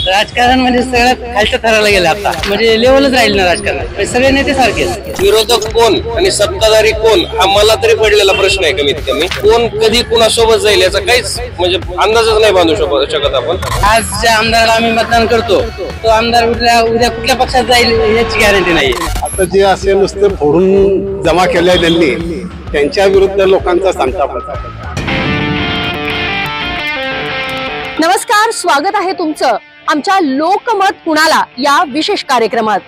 राजकारण म्हणजे सगळ्यात खालच्या थराला गेलं आता, म्हणजे लेवलच राहील ना राजकारण. सगळे नेते सारखेच. विरोधक कोण आणि सत्ताधारी कोण हा मला तरी पडलेला प्रश्न आहे. कमीत कमी कोण कधी कुणासोबत जाईल याचा काहीच म्हणजे अंदाजच नाही बांधू शकत आपण. आज ज्या आमदाराला आम्ही मतदान करतो तो आमदार उद्या कुठल्या पक्षात जाईल याची गॅरंटी नाही. आता जे असे नुसतं फोडून जमा केले त्यांनी, त्यांच्या विरुद्ध लोकांचा संताप होता. नमस्कार, स्वागत आहे तुमचं आमच्या लोकमत कुणाला या विशेष कार्यक्रमात.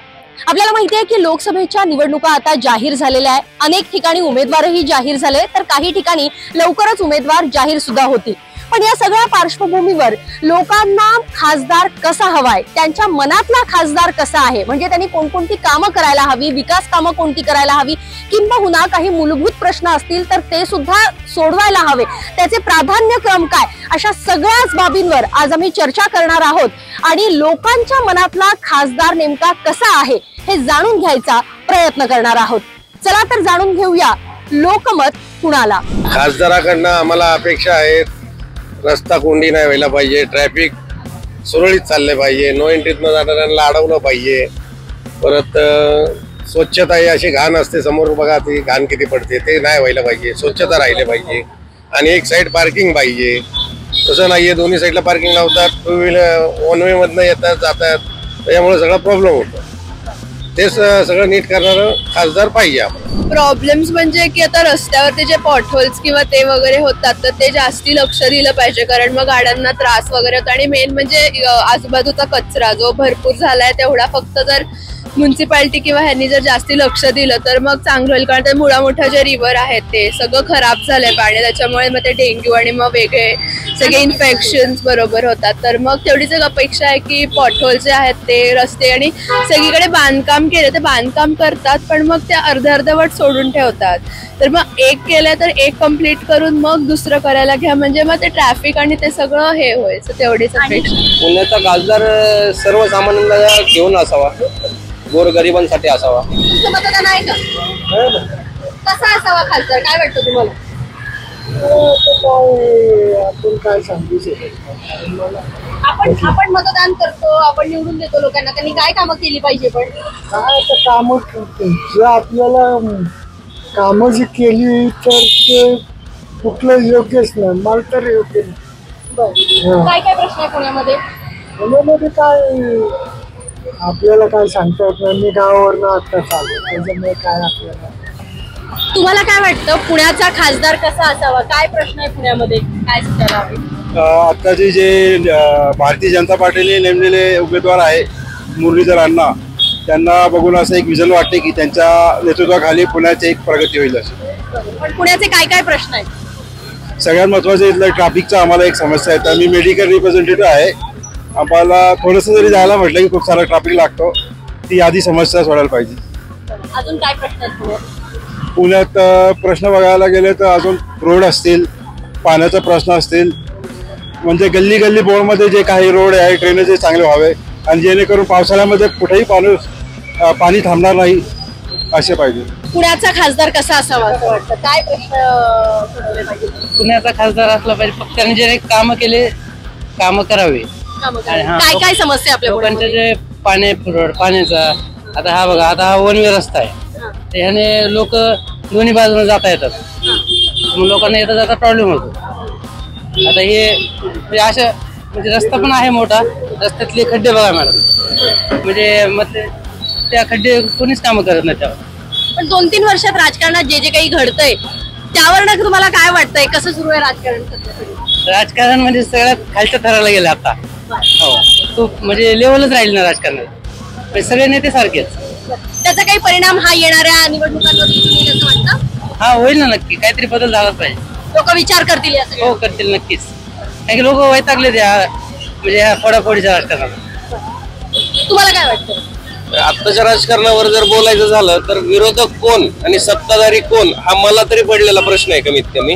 आपल्याला माहिती आहे की लोकसभेच्या निवडणुका आता जाहीर झालेल्या आहे. अनेक ठिकाणी उमेदवारही जाहीर झाले, तर काही ठिकाणी लवकरच उमेदवार जाहीर सुद्धा होतील. पण या सगळ्या पार्श्वभूमीवर लोकांना खासदार कसा हवाय, त्यांच्या मनातला खासदार कसा आहे, म्हणजे त्यांनी कोणकोणती कामं करायला हवी, विकास कामं कोणती करायला हवी, किंबहुना काही मूलभूत प्रश्न असतील तर ते सुद्धा सोडवायला हवे, त्याचे प्राधान्यक्रम काय, अशा सगळ्याच बाबींवर आज आम्ही चर्चा करणार आहोत. आणि लोकांच्या मनातला खासदार नेमका कसा आहे हे जाणून घ्यायचा प्रयत्न करणार आहोत. चला तर जाणून घेऊया लोकमत कुणाला. खासदाराकडनं आम्हाला अपेक्षा आहेत, रस्ता कोंडी नाही व्हायला पाहिजे, ट्रॅफिक सुरळीत चालले पाहिजे, नो एंट्रीतनं जाणाऱ्यांना अडवलं पाहिजे. परत स्वच्छता ही अशी घाण असते, समोर बघा ती घाण किती पडते, ते नाही व्हायला पाहिजे, स्वच्छता राहिले पाहिजे. आणि एक साईड पार्किंग पाहिजे, तसं नाहीये, दोन्ही साईडला पार्किंग लावतात, टू व्हीलर वन वे मधनं येतात जातात, त्याच्यामुळे सगळा प्रॉब्लेम होतो. ते सगळं नीट करणारं खासदार पाहिजे आम्हाला. प्रॉब्लेम्स म्हणजे की आता रस्त्यावरती जे पॉटहोल्स किंवा ते वगैरे होतात तर ते जास्ती लक्ष दिलं पाहिजे, कारण मग गाड्यांना त्रास वगैरे होतो. आणि मेन म्हणजे आजूबाजूचा कचरा जो भरपूर झालाय तेवढा फक्त जर म्युन्सिपाल्टी किंवा ह्यांनी जर जास्ती लक्ष दिलं तर मग चांगलं होईल. कारण ते मुळा मोठा जे रिव्हर आहेत ते सगळं खराब झालंय पाणी, त्याच्यामुळे मग ते डेंग्यू आणि मग वेगळे सगळे इन्फेक्शन्स बरोबर होतात. तर मग तेवढीच एक अपेक्षा आहे की पॉटहोल जे आहेत ते रस्ते, आणि सगळीकडे बांधकाम केले ते बांधकाम करतात पण मग ते अर्धवट सोडून ठेवतात. तर मग एक केलं तर एक कम्प्लीट करून मग दुसरं करायला घ्या, म्हणजे मग ते ट्रॅफिक आणि ते सगळं हे होईल. तेवढीच अपेक्षा. पुण्याचा खासदार सर्वसामान्यांना घेऊन असावा, गोरगरिबांसाठी असावा. तुमचं मतदान आहे का? कसा असावा खासदार, काय वाटतं तुम्हाला? आपण काय सांगू शकतो. आपण मतदान करतो, आपण निवडून देतो लोकांना, त्यांनी काय कामं केली पाहिजे? पण काय कामं जर आपल्याला कामं जी केली तर ते कुठलं योग्यच नाही, मला तर योग्य नाही. काय काय प्रश्न आहे पुण्यामध्ये? पुण्यामध्ये काय आपल्याला काय सांगता येत नाही, मी गावावरनं आता चालू, त्याच्यामुळे काय आपल्याला. तुम्हाला काय वाटतं पुण्याचा खासदार कसा असावा, काय प्रश्न आहे पुण्यामध्ये, काय सुधारायला हवे? आत्ताचे जे भारतीय जनता पार्टीने नेमलेले उमेदवार आहे मुरलीधर अण्णा, त्यांना बघून असं एक विजन वाटते की त्यांच्या नेतृत्वाखाली पुण्याची एक प्रगती होईल. असे पण पुण्याचे काय काय प्रश्न आहेत? सगळ्यात महत्त्वाचं इथलं ट्रॅफिकचा आम्हाला एक समस्या आहे. तर मी मेडिकल रिप्रेझेंटेटिव्ह आहे, आम्हाला थोडंसं जरी जायला म्हटलं की खूप सारा ट्रॅफिक लागतो, ती आधी समस्या सोडायला पाहिजे. अजून काय प्रश्न आहेत पुण्यात? प्रश्न बघायला गेले तर अजून रोड असतील, पाण्याचा प्रश्न असतील, म्हणजे गल्ली गल्ली बोर्डमध्ये जे काही रोड आहे ड्रेनेज चांगले व्हावे, आणि जेणेकरून पावसाळ्यामध्ये कुठेही पाणी थांबणार नाही असे पाहिजे. पुण्याचा खासदार कसा असावा असं वाटतं, काय प्रश्न सोडवले पाहिजे? पुण्याचा खासदार असला पाहिजे, फक्त त्यांनी जे कामं केले कामं करावे. काय काय समस्या आपल्या लोकांचे जे पाण्याचा, आता हा बघा, आता हा वन वे रस्ता आहे, ह्याने लोक दोन्ही बाजूने जाता येतात, मग लोकांना येता जाता प्रॉब्लेम होतो. आता हे अशा म्हणजे रस्ता पण आहे मोठा, रस्त्यातले खड्डे बघा मॅडम, म्हणजे मग त्या खड्डे कोणीच कामं करत नाही त्यावर. पण 2-3 वर्षात राजकारणात जे जे काही घडतंय त्यावर तुम्हाला काय वाटतंय, कसं सुरू आहे राजकारण? राजकारण म्हणजे सगळ्यात खालच्या थराला गेलं आता. हो, खूप म्हणजे लेवलच राहील ना राजकारणात, सगळे नेते सारखेच. त्याचा काही परिणाम हा येणाऱ्या निवडणुकांवर होईल असं वाटतं? हा होईल ना, नक्की काहीतरी बदल झालाच पाहिजे. लोक विचार करतील या सगळ्या? हो करतील नक्कीच, कारण की लोक वैतागले त्या म्हणजे ह्या फोडाफोडीच्या राजकारणाला. तुम्हाला काय वाटतं? आत्ताच्या राजकारणावर जर बोलायचं झालं तर विरोधक कोण आणि सत्ताधारी कोण हा मला तरी पडलेला प्रश्न आहे. कमीत कमी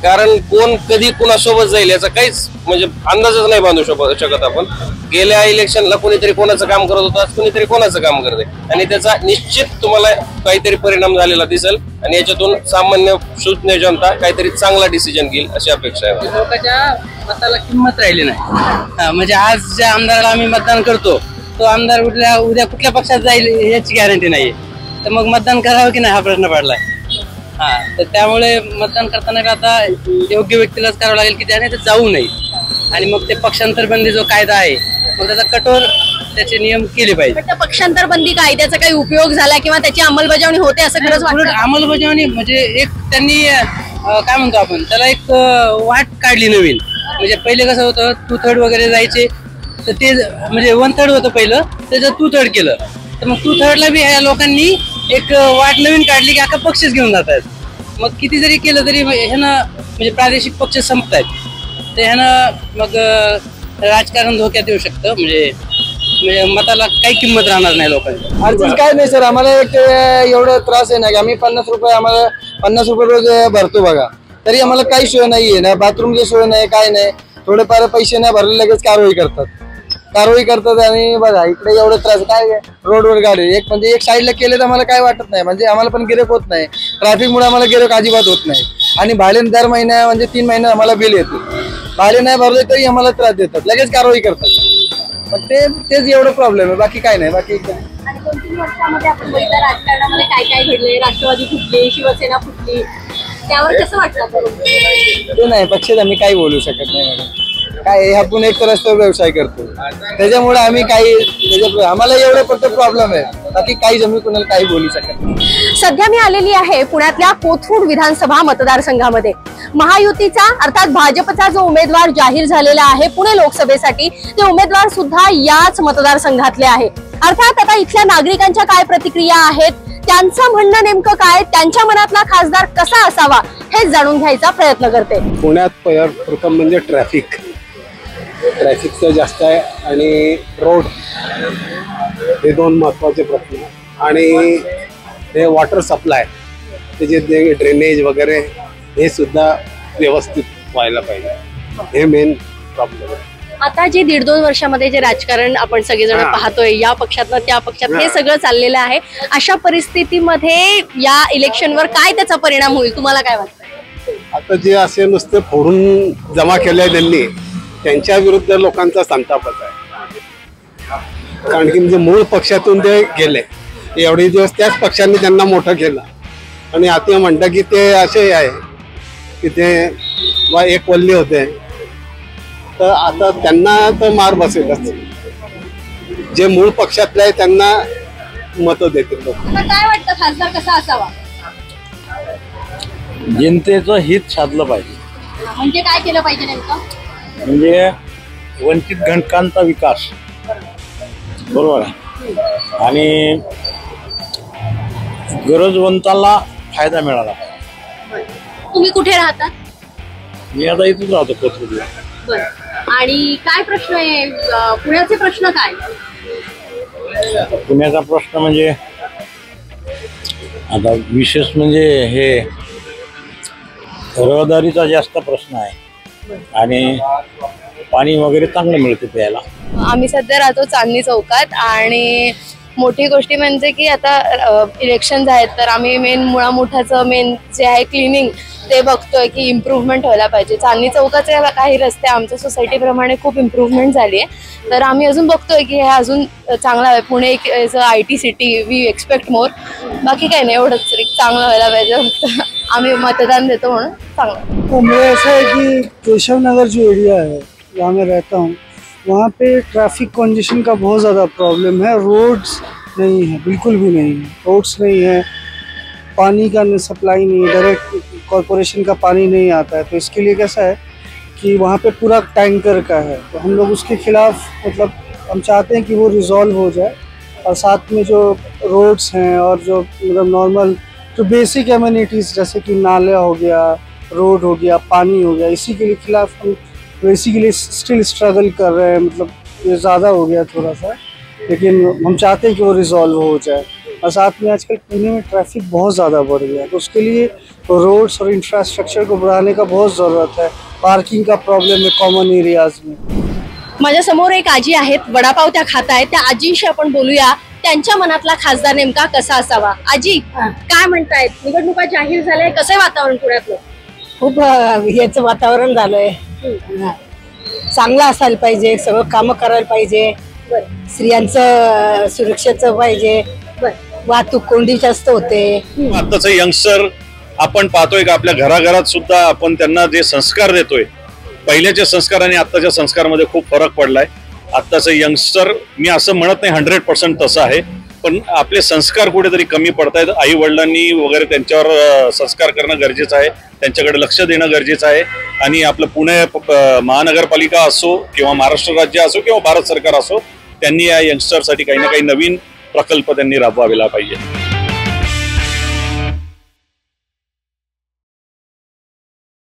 कारण कोण कधी कुणासोबत जाईल याचा काहीच म्हणजे अंदाजच नाही बांधू शकत आपण. गेल्या इलेक्शनला कोणीतरी कोणाचं काम करत होतं, आज कोणीतरी कोणाचं काम करते आणि त्याचा निश्चित तुम्हाला काहीतरी परिणाम झालेला दिसेल आणि याच्यातून सामान्य शून्य जनता काहीतरी चांगला डिसिजन घेईल अशी अपेक्षा आहे. लोकांच्या मताला किंमत राहिली नाही. म्हणजे आज ज्या आमदाराला आम्ही मतदान करतो तो आमदार उद्या कुठल्या पक्षात जाईल याची गॅरंटी नाहीये. तर मग मतदान करावं की नाही हा प्रश्न पडलाय. तर त्यामुळे मतदान करताना आता योग्य व्यक्तीलाच करावं लागेल की त्याने जाऊ नये. आणि मग ते पक्षांतर बंदी जो कायदा आहे मग त्याचा कठोर त्याचे नियम केले पाहिजे. त्या पक्षांतर बंदी कायद्याचा काही उपयोग झाला किंवा त्याची अंमलबजावणी होते असं खरंच वाटतं? अंमलबजावणी म्हणजे एक त्यांनी काय म्हणतो आपण त्याला एक वाट काढली नवीन. म्हणजे पहिले कसं होतं 2/3 वगैरे जायचे तर ते म्हणजे 1/3 होतं पहिलं त्याचं 2/3 केलं. तर मग 2/3ला बी ह्या लोकांनी एक वाट नवीन काढली की अख्खा पक्षच घेऊन जात आहेत. मग किती जरी केलं तरी ह्यानं म्हणजे प्रादेशिक पक्ष संपतायत. तर ह्यानं मग राजकारण धोक्यात येऊ शकतं. म्हणजे मताला काही किंमत राहणार नाही लोकांची. अडचण काय नाही सर, आम्हाला एक एवढं त्रास आहे ना की आम्ही 50 रुपये रोज भरतो बघा, तरी आम्हाला काही सोय नाहीये ना, बाथरूमची सोय नाही, काय नाही. थोडेफार पैसे नाही भरले लगेच कारवाई करतात आणि बघा इकडे एवढं त्रास काय रोडवर गाडी एक साईडला केले तर आम्हाला काय वाटत नाही. म्हणजे आम्हाला पण गिरेक होत नाही, ट्रॅफिकमुळे आम्हाला गिरेक अजिबात होत नाही. आणि भाडे दर महिन्या म्हणजे 3 महिने आम्हाला बिल येते, भाडे नाही भरले तरी आम्हाला त्रास देतात, लगेच कारवाई करतात. पण तेच एवढं प्रॉब्लेम आहे, बाकी काय नाही. बाकी आणि 2-3 वर्षामध्ये आपण बघितलं राजकारणामध्ये काय काय घडले, राष्ट्रवादी फुटली, शिवसेना फुटली, त्यावर कसं वाटतं? ते नाही पक्षात आम्ही काही बोलू शकत नाही मॅडम. काय आपण एक रस्त्यावर व्यवसाय करतो त्याच्यामुळे आम्ही काही आम्हाला एवढे फक्त प्रॉब्लेम आहे, बाकी काहीच आम्ही कोणाला काही बोलू शकत नाही. सध्या मी आलेली आहे पुण्यातल्या कोथरूड विधानसभा मतदारसंघामध्ये. महायुतीचा अर्थात भाजपचा जो उमेदवार जाहीर झालेला आहे पुणे लोकसभेसाठी ते उमेदवार सुद्धा याच मतदारसंघातले आहे. अर्थात आता इथल्या नागरिकांच्या काय प्रतिक्रिया आहेत, त्यांचं म्हणणं नेमकं काय, त्यांच्या मनातला खासदार कसा असावा हे जाणून घ्यायचा प्रयत्न करते. पुण्यात प्रथम म्हणजे ट्रॅफिकचं जास्त आहे आणि रोड हे 2 महत्त्वाचे प्रश्न. आणि हे वॉटर सप्लाय त्याचे ड्रेनेज वगैरे हे सुद्धा व्यवस्थित व्हायला पाहिजे, हे मेन प्रॉब्लेम आहे. आता जे 1.5-2 वर्षामध्ये जे राजकारण आपण सगळेजण पाहतोय या पक्षातनं त्या पक्षात हे सगळं चाललेलं आहे, अशा परिस्थितीमध्ये या इलेक्शनवर काय त्याचा परिणाम होईल तुम्हाला काय वाटतं? आता जे असे नुसते फोडून जमा केले त्यांनी त्यांच्या विरुद्ध लोकांचा संतापच आहे. कारण की म्हणजे मूळ पक्षातून ते गेले, एवढे दिवस त्याच पक्षांनी त्यांना मोठं केलं आणि आता म्हणतात की ते असे आहे की ते एक वल्ली होते. तर आता त्यांना तर मार बसेलच, जे मूळ पक्षातले आहे त्यांना मतं देतील लोक. काय वाटतं खासदार कसा असावा? जनतेचं हित साधलं पाहिजे. म्हणजे काय केलं पाहिजे नेमकं? म्हणजे वंचित घटकांचा विकास बरोबर आहे आणि गरजवंताला फायदा मिळाला पाहिजे. तुम्ही कुठे राहता? मी आता इथेच राहतो कोथरूडला. आणि काय प्रश्न आहे पुण्याचे प्रश्न काय? पुण्याचा प्रश्न म्हणजे आता विशेष म्हणजे हे रहदारीचा जास्त प्रश्न आहे आणि पाणी वगैरे चांगलं मिळते प्यायला. आम्ही सध्या राहतो चांदणी चौकात आणि मोठी गोष्टी म्हणजे की आता इलेक्शन आहेत तर आम्ही मुळामुठाचं मेन जे आहे क्लिनिंग ते बघतोय की इम्प्रूव्हमेंट व्हायला पाहिजे. चांदणी चौकाचे काही रस्ते आमच्या सोसायटीप्रमाणे खूप इम्प्रूव्हमेंट झाली आहे तर आम्ही अजून बघतोय की हे अजून चांगलं आहे. पुणे एक IT सिटी, वी एक्सपेक्ट मोर. बाकी काही नाही, एवढंच चांगलं व्हायला पाहिजे. फक्त आम्ही मतदान देतो म्हणून चांगलं. तो मेरा ऐसा है कि केशव नगर जो एरिया है जहाँ मैं रहता हूँ वहाँ पे ट्रैफिक कंजेशन का बहुत ज़्यादा प्रॉब्लम है. रोड्स नहीं है, बिल्कुल भी नहीं है. रोड्स नहीं है, पानी का सप्लाई नहीं है, डायरेक्ट कॉरपोरेशन का पानी नहीं आता है. तो इसके लिए कैसा है कि वहाँ पे पूरा टैंकर का है. तो हम लोग उसके खिलाफ मतलब हम चाहते हैं कि वो रिजॉल्व हो जाए और साथ में जो रोड्स हैं और जो मतलब नॉर्मल जो बेसिक एमिनिटीज़ जैसे कि नाला हो गया, रोड हो गया, पानी हो गया, इसी के लिए खिलाफ हम बेसिकली स्टिल स्ट्रगल कर रहे हैं. मतलब ये ज़्यादा हो गया थोड़ा सा, लेकिन हम चाहते हैं कि वो रिजॉल्व हो जाए. और साथ में आजकल पुणे में ट्रैफिक बहुत ज़्यादा बढ़ गया है, तो उसके लिए रोड्स और इंफ्रास्ट्रक्चर को बढ़ाने का बहुत ज़रूरत है। पार्किंग का प्रॉब्लम है कॉमन एरियाज में। माझ्या समोर एक आजी आहेत, वडापाव त्या खात आहेत, त्या आजींशी आपण बोलूया त्यांच्या मनातला खासदार नेमका कसा असावा। आजी काय म्हणतायत, निवडणुका जाहीर झाल्या, कसं वातावरण पुण्यातलं? खूप याचं वातावरण झालंय, चांगलं असायला पाहिजे, सगळं कामं करायला पाहिजे, स्त्रियांचं सुरक्षेचं पाहिजे, वाहतूक कोंडी जास्त होते। आताचं यंगस्टर आपण पाहतोय का आपल्या घराघरात सुद्धा आपण त्यांना जे संस्कार देतोय, पहिल्याचे संस्कार आणि आत्ताच्या संस्कारामध्ये खूप फरक पडलाय। आत्ताचं यंगस्टर मी असं म्हणत नाही 100% तसं आहे, पण आपले संस्कार कुठेतरी कमी पडतायत। आई वडिलांनी वगैरे त्यांच्यावर संस्कार करणं गरजेचं आहे, त्यांच्याकडे लक्ष देणं गरजेचं आहे। आणि आपलं पुणे महानगरपालिका असो किंवा महाराष्ट्र राज्य असो किंवा भारत सरकार असो, त्यांनी या यंगस्टरसाठी काही ना काही नवीन प्रकल्प त्यांनी राबवायला पाहिजे।